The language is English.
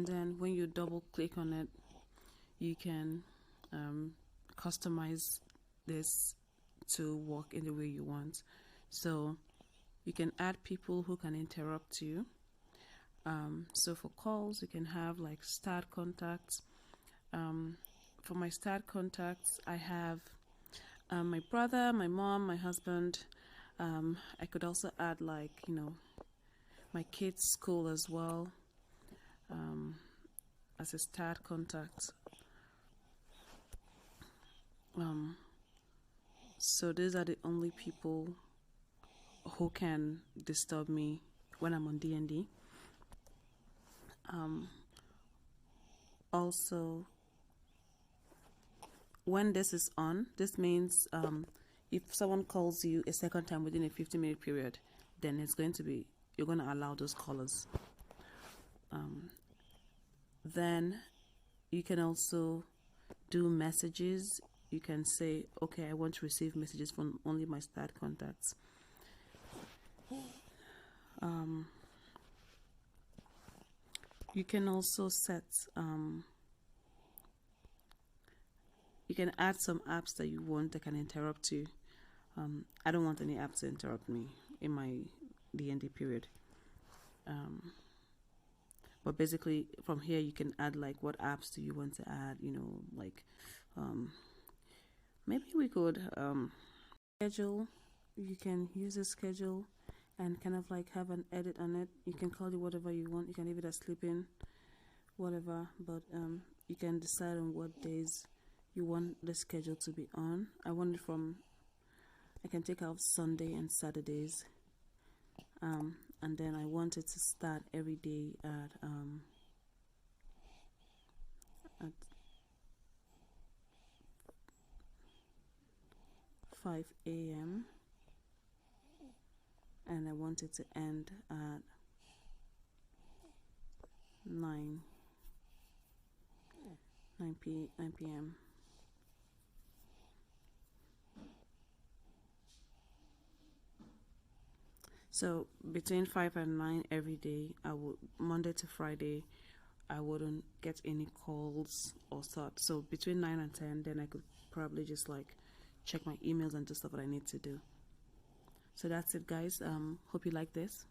then when you double click on it, you can customize this to work in the way you want. So you can add people who can interrupt you. So for calls, you can have like start contacts. For my start contacts, I have my brother, my mom, my husband. I could also add like, my kids' school as well, as a start contact. So these are the only people who can disturb me when I'm on D&D. Also, when this is on, this means if someone calls you a second time within a 15-minute period, then it's going to be, you're going to allow those callers. Then you can also do messages. You can say, okay, I want to receive messages from only my start contacts. You can also set, you can add some apps that you want that can interrupt you. I don't want any apps to interrupt me in my D&D period. But basically from here you can add like what apps do you want to add, like maybe we could schedule. You can use a schedule and kind of like have an edit on it. You can call it whatever you want. You can leave it as sleeping, whatever, but you can decide on what days you want the schedule to be on. I can take out Sunday and Saturdays, and then I want it to start every day at 5 a.m. and I want it to end at 9 p.m. So between 5 and 9 every day, Monday to Friday, I wouldn't get any calls or such. So between 9 and 10, then I could probably just like check my emails and do stuff that I need to do. So that's it, guys. Hope you like this.